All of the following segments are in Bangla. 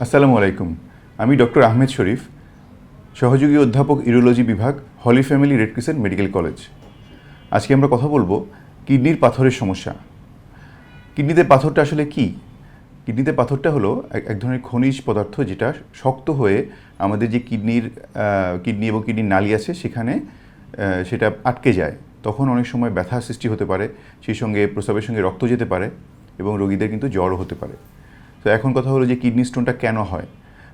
আসসালামু আলাইকুম। আমি ডক্টর আহমেদ শরীফ, সহযোগী অধ্যাপক ইউরোলজি বিভাগ, Holy Family Red Crescent Medical College. আজকে আমরা কথা বলবো কিডনির পাথরের সমস্যা। কিডনিতে পাথরটা আসলে কি? কিডনিতে পাথরটা হলো এক ধরনের খনিজ পদার্থ, যেটা শক্ত হয়ে আমাদের যে কিডনি এবং কিডনির নালি আছে সেখানে সেটা আটকে যায়। তখন অনেক সময় ব্যথা সৃষ্টি হতে পারে, সেই সঙ্গে প্রস্রাবের সঙ্গে রক্ত যেতে পারে এবং রোগীদের কিন্তু জ্বরও হতে পারে। তো এখন কথা হলো যে কিডনি স্টোনটা কেন হয়,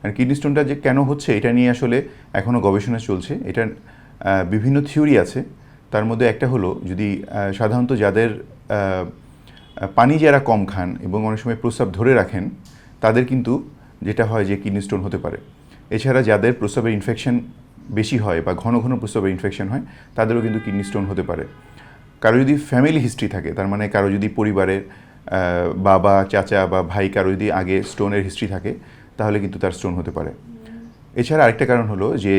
আর কিডনি স্টোনটা যে কেন হচ্ছে এটা নিয়ে আসলে এখনও গবেষণা চলছে। এটার বিভিন্ন থিওরি আছে। তার মধ্যে একটা হলো, যদি সাধারণত যাদের পানি যারা কম খান এবং অনেক সময় প্রস্রাব ধরে রাখেন, তাদের কিন্তু যেটা হয় যে কিডনি স্টোন হতে পারে। এছাড়া যাদের প্রস্রাবের ইনফেকশন বেশি হয় বা ঘন ঘন প্রস্রাবের ইনফেকশন হয়, তাদেরও কিন্তু কিডনি স্টোন হতে পারে। কারো যদি ফ্যামিলি হিস্ট্রি থাকে, তার মানে কারো যদি পরিবারের বাবা, চাচা বা ভাই কারো যদি আগে স্টোনের হিস্ট্রি থাকে, তাহলে কিন্তু তার স্টোন হতে পারে। এছাড়া আরেকটা কারণ হলো যে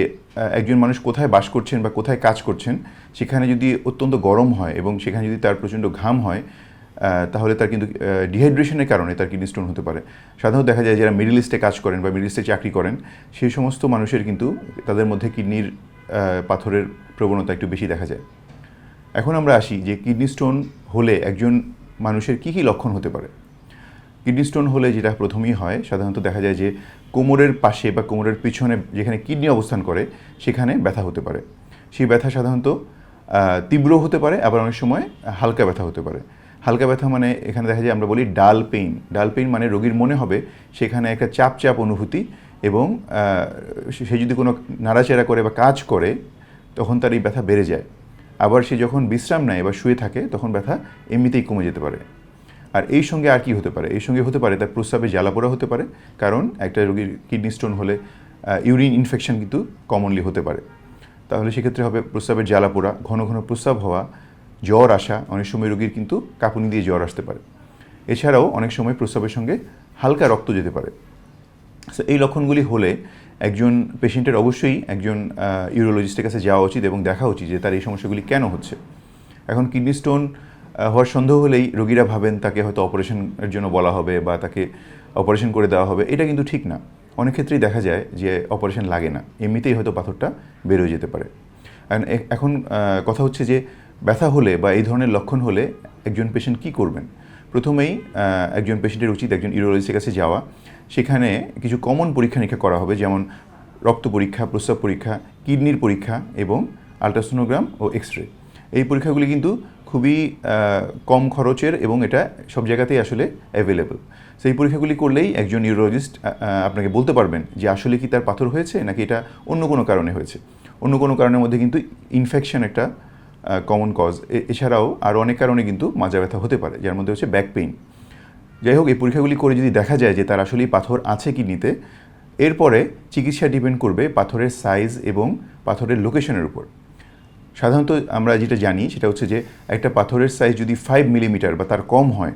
একজন মানুষ কোথায় বাস করছেন বা কোথায় কাজ করছেন, সেখানে যদি অত্যন্ত গরম হয় এবং সেখানে যদি তার প্রচণ্ড ঘাম হয়, তাহলে তার কিন্তু ডিহাইড্রেশনের কারণে তার কিডনি স্টোন হতে পারে। সাধারণত দেখা যায় যারা মিডল ইস্টে কাজ করেন বা মিডল ইস্টে চাকরি করেন, সেই সমস্ত মানুষের কিন্তু তাদের মধ্যে কিডনির পাথরের প্রবণতা একটু বেশি দেখা যায়। এখন আমরা আসি যে কিডনি স্টোন হলে একজন মানুষের কী কী লক্ষণ হতে পারে। কিডনি স্টোন হলে যেটা প্রথমেই হয়, সাধারণত দেখা যায় যে কোমরের পাশে বা কোমরের পিছনে যেখানে কিডনি অবস্থান করে সেখানে ব্যথা হতে পারে। সেই ব্যথা সাধারণত তীব্র হতে পারে, আবার অনেক সময় হালকা ব্যথা হতে পারে। হালকা ব্যথা মানে এখানে দেখা যায় আমরা বলি ডাল পেইন। ডাল পেইন মানে রোগীর মনে হবে সেখানে একটা চাপ চাপ অনুভূতি, এবং সে যদি কোনো নাড়াচাড়া করে বা কাজ করে তখন তার এই ব্যথা বেড়ে যায়। আবার সে যখন বিশ্রাম নেয় বা শুয়ে থাকে তখন ব্যথা এমনিতেই কমে যেতে পারে। আর এই সঙ্গে আর কি হতে পারে? এই সঙ্গে হতে পারে তার প্রস্রাবে জ্বালাপোড়া হতে পারে, কারণ একটা রোগীর কিডনি স্টোন হলে ইউরিন ইনফেকশন কিন্তু কমনলি হতে পারে। তাহলে সেক্ষেত্রে হবে প্রস্রাবের জ্বালাপোড়া, ঘন ঘন প্রস্রাব হওয়া, জ্বর আসা। অনেক সময় রোগীর কিন্তু কাঁপুনি দিয়ে জ্বর আসতে পারে। এছাড়াও অনেক সময় প্রস্রাবের সঙ্গে হালকা রক্ত যেতে পারে। সো এই লক্ষণগুলি হলে একজন পেশেন্টের অবশ্যই একজন ইউরোলজিস্টের কাছে যাওয়া উচিত এবং দেখা উচিত যে তার এই সমস্যাগুলি কেন হচ্ছে। এখন কিডনি স্টোন হওয়ার সন্দেহ হলেই রোগীরা ভাবেন তাকে হয়তো অপারেশনের জন্য বলা হবে বা তাকে অপারেশন করে দেওয়া হবে। এটা কিন্তু ঠিক না। অনেক ক্ষেত্রেই দেখা যায় যে অপারেশন লাগে না, এমনিতেই হয়তো পাথরটা বেরোয় যেতে পারে। এখন কথা হচ্ছে যে ব্যথা হলে বা এই ধরনের লক্ষণ হলে একজন পেশেন্ট কী করবেন। প্রথমেই একজন পেশেন্টের উচিত একজন ইউরোলজিস্টের কাছে যাওয়া। সেখানে কিছু কমন পরীক্ষা নিরীক্ষা করা হবে, যেমন রক্ত পরীক্ষা, প্রস্রাব পরীক্ষা, কিডনির পরীক্ষা এবং আলট্রাসোনোগ্রাম ও এক্স রে। এই পরীক্ষাগুলি কিন্তু খুবই কম খরচের এবং এটা সব জায়গাতেই আসলে অ্যাভেলেবল। সেই পরীক্ষাগুলি করলেই একজন ইউরোলজিস্ট আপনাকে বলতে পারবেন যে আসলে কি তার পাথর হয়েছে নাকি এটা অন্য কোনো কারণে হয়েছে। অন্য কোনো কারণের মধ্যে কিন্তু ইনফেকশন একটা কমন কজ। এছাড়াও আরও অনেক কারণে কিন্তু মাজা ব্যথা হতে পারে, যার মধ্যে হচ্ছে ব্যাক পেইন। যাই হোক, এই পরীক্ষাগুলি করে যদি দেখা যায় যে তার আসলেই পাথর আছে কিডনিতে, এরপরে চিকিৎসা ডিপেন্ড করবে পাথরের সাইজ এবং পাথরের লোকেশনের উপর। সাধারণত আমরা যেটা জানি সেটা হচ্ছে যে একটা পাথরের সাইজ যদি 5 মিলিমিটার বা তার কম হয়,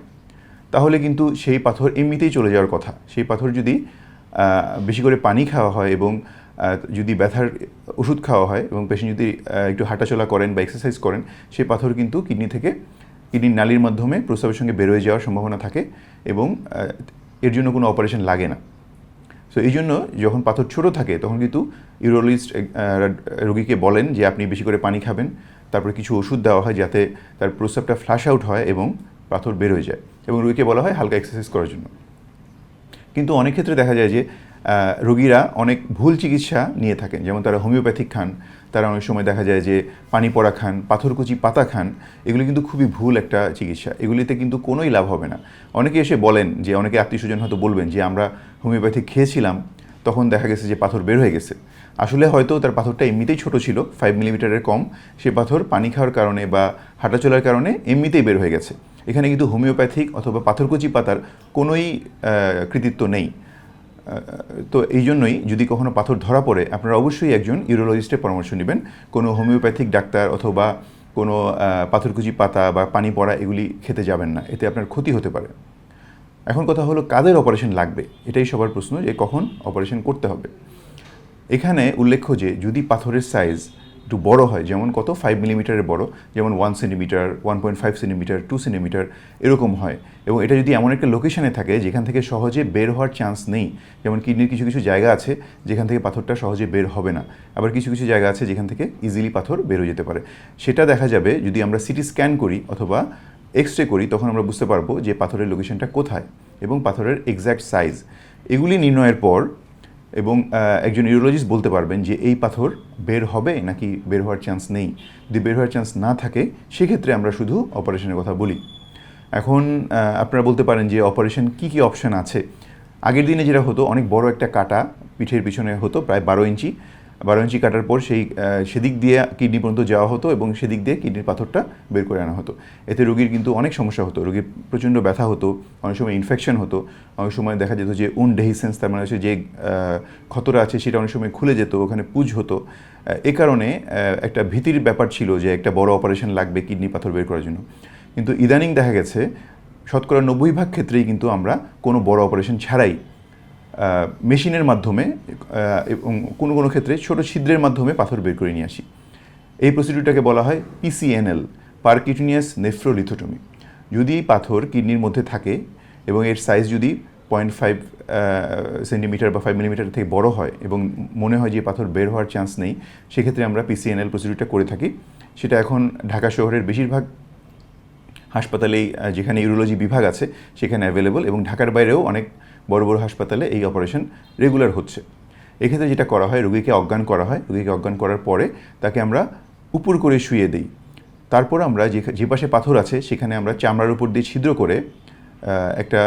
তাহলে কিন্তু সেই পাথর এমনিতেই চলে যাওয়ার কথা। সেই পাথর যদি বেশি করে পানি খাওয়া হয় এবং যদি ব্যথার ওষুধ খাওয়া হয় এবং পেশেন্ট যদি একটু হাঁটাচলা করেন বা এক্সারসাইজ করেন, সেই পাথর কিন্তু কিডনির নালির মাধ্যমে প্রস্রাবের সঙ্গে বেরোয় যাওয়ার সম্ভাবনা থাকে এবং এর জন্য কোনো অপারেশন লাগে না। সো এই জন্য যখন পাথর ছোটো থাকে তখন কিন্তু ইউরোলজিস্ট রোগীকে বলেন যে আপনি বেশি করে পানি খাবেন, তারপরে কিছু ওষুধ দেওয়া হয় যাতে তার প্রস্রাবটা ফ্লাশ আউট হয় এবং পাথর বের হয়ে যায়, এবং রোগীকে বলা হয় হালকা এক্সারসাইজ করার জন্য। কিন্তু অনেক ক্ষেত্রে দেখা যায় যে রোগীরা অনেক ভুল চিকিৎসা নিয়ে থাকেন, যেমন তারা হোমিওপ্যাথিক খান, তারা অনেক সময় দেখা যায় যে পানি পড়া খান, পাথরকুচি পাতা খান। এগুলি কিন্তু খুবই ভুল একটা চিকিৎসা, এগুলিতে কিন্তু কোনোই লাভ হবে না। অনেকে এসে বলেন যে, অনেকে আত্মীয়স্বজন হয়তো বলবেন যে আমরা হোমিওপ্যাথিক খেয়েছিলাম, তখন দেখা গেছে যে পাথর বের হয়ে গেছে। আসলে হয়তো তার পাথরটা এমনিতেই ছোট ছিল, 5 মিলিমিটারের কম। সে পাথর পানি খাওয়ার কারণে বা হাঁটাচলার কারণে এমনিতেই বের হয়ে গেছে। এখানে কিন্তু হোমিওপ্যাথিক অথবা পাথরকুচি পাতার কোনোই কৃতিত্ব নেই। তো এই জন্যই যদি কখনো পাথর ধরা পড়ে, আপনারা অবশ্যই একজন ইউরোলজিস্টের পরামর্শ নেবেন। কোনো হোমিওপ্যাথিক ডাক্তার অথবা কোনো পাথরকুচি পাতা বা পানি পড়া এগুলি খেতে যাবেন না, এতে আপনার ক্ষতি হতে পারে। এখন কথা হলো কাদের অপারেশন লাগবে, এটাই সবার প্রশ্ন যে কখন অপারেশন করতে হবে। এখানে উল্লেখ্য যে যদি পাথরের সাইজ একটু বড় হয়, যেমন কত 5 মিলিমিটারের বড়, যেমন 1 সেন্টিমিটার, 1.5 সেন্টিমিটার, 2 সেন্টিমিটার এরকম হয়। এবং এটা যদি এমন একটা লোকেশনে থাকে যেখান থেকে সহজে বের হওয়ার চান্স নেই, যেমন কিডনির কিছু কিছু জায়গা আছে যেখান থেকে পাথরটা সহজে বের হবে না, আবার কিছু কিছু জায়গা আছে যেখান থেকে ইজিলি পাথর বের হয়ে যেতে পারে, সেটা দেখা যাবে যদি আমরা সিটি স্ক্যান করি অথবা এক্স রে করি, তখন আমরা বুঝতে পারবো যে পাথরের লোকেশনটা কোথায় এবং পাথরের এক্স্যাক্ট সাইজ। এগুলি নির্ণয়ের পর এবং একজন ইউরোলজিস্ট বলতে পারবেন যে এই পাথর বের হবে নাকি বের হওয়ার চান্স নেই। যদি বের হওয়ার চান্স না থাকে সেক্ষেত্রে আমরা শুধু অপারেশনের কথা বলি। এখন আপনারা বলতে পারেন যে অপারেশন কী কী অপশান আছে। আগের দিনে যেটা হতো, অনেক বড় একটা কাটা পিঠের পিছনে হতো, প্রায় 12 ইঞ্চি কাটার পর সেদিক দিয়ে কিডনি পর্যন্ত যাওয়া হতো এবং সেদিক দিয়ে কিডনির পাথরটা বের করে আনা হতো। এতে রোগীর কিন্তু অনেক সমস্যা হতো, রোগীর প্রচণ্ড ব্যথা হতো, অনেক সময় ইনফেকশন হতো, অনেক সময় দেখা যেত যে ডেহিসেন্স, তার মানে হচ্ছে যে ক্ষতটা আছে সেটা অনেক সময় খুলে যেত, ওখানে পুজ হতো। এ কারণে একটা ভীতির ব্যাপার ছিল যে একটা বড় অপারেশন লাগবে কিডনি পাথর বের করার জন্য। কিন্তু ইদানিং দেখা গেছে শতকরা 90% ক্ষেত্রেই কিন্তু আমরা কোনো বড় অপারেশন ছাড়াই মেশিনের মাধ্যমে এবং কোনো কোনো ক্ষেত্রে ছোটো ছিদ্রের মাধ্যমে পাথর বের করে নিয়ে আসি। এই প্রসিডিউরটাকে বলা হয় PCNL, পারকিউটেনিয়াস নেফ্রোলিথোটমি। যদি পাথর কিডনির মধ্যে থাকে এবং এর সাইজ যদি 0.5 সেন্টিমিটার বা 5 মিলিমিটার থেকে বড় হয় এবং মনে হয় যে পাথর বের হওয়ার চান্স নেই, সেক্ষেত্রে আমরা PCNL প্রসিডিউরটা করে থাকি। সেটা এখন ঢাকা শহরের বেশিরভাগ হাসপাতালেই, যেখানে ইউরোলজি বিভাগ আছে সেখানে অ্যাভেলেবল, এবং ঢাকার বাইরেও অনেক বড় বড় হাসপাতালে এই অপারেশন রেগুলার হচ্ছে। এক্ষেত্রে যেটা করা হয়, রোগীকে অজ্ঞান করা হয়, রোগীকে অজ্ঞান করার পরে তাকে আমরা উপর করে শুয়ে দিই। তারপর আমরা যে পাশে পাথর আছে সেখানে আমরা চামড়ার উপর দিয়ে ছিদ্র করে একটা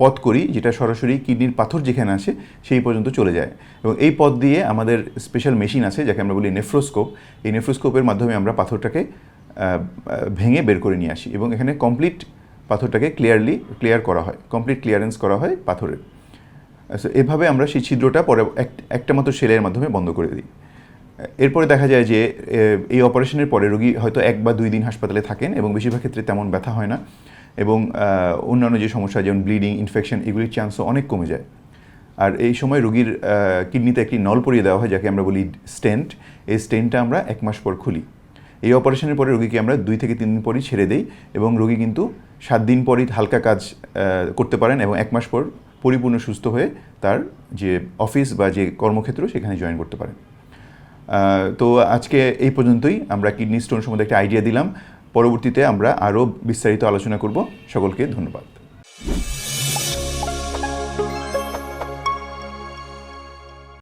পথ করি, যেটা সরাসরি কিডনির পাথর যেখানে আসে সেই পর্যন্ত চলে যায়। এবং এই পথ দিয়ে আমাদের স্পেশাল মেশিন আছে যাকে আমরা বলি নেফ্রোস্কোপ। এই নেফ্রোস্কোপের মাধ্যমে আমরা পাথরটাকে ভেঙে বের করে নিয়ে আসি এবং এখানে কমপ্লিট পাথরটাকে ক্লিয়ার করা হয়, কমপ্লিট ক্লিয়ারেন্স করা হয় পাথরের। এভাবে আমরা সেই ছিদ্রটা পরে একটা মাত্র সেলাইয়ের মাধ্যমে বন্ধ করে দিই। এরপরে দেখা যায় যে এই অপারেশনের পরে রোগী হয়তো 1 বা 2 দিন হাসপাতালে থাকেন এবং বেশিরভাগ ক্ষেত্রে তেমন ব্যথা হয় না, এবং অন্যান্য যে সমস্যা যেমন ব্লিডিং, ইনফেকশন, এগুলির চান্সও অনেক কমে যায়। আর এই সময় রোগীর কিডনিতে একটি নল পরিয়ে দেওয়া হয় যাকে আমরা বলি স্টেন্ট। এই স্টেন্টটা আমরা 1 মাস পর খুলি। এই অপারেশনের পরে রোগীকে আমরা 2 থেকে 3 দিন পরই ছেড়ে দেই এবং রোগী কিন্তু 7 দিন পরই হালকা কাজ করতে পারেন এবং 1 মাস পর পরিপূর্ণ সুস্থ হয়ে তার যে অফিস বা যে কর্মক্ষেত্র সেখানে জয়েন করতে পারেন। তো আজকে এই পর্যন্তই। আমরা কিডনি স্টোন সম্বন্ধে একটা আইডিয়া দিলাম, পরবর্তীতে আমরা আরও বিস্তারিত আলোচনা করব। সকলকে ধন্যবাদ।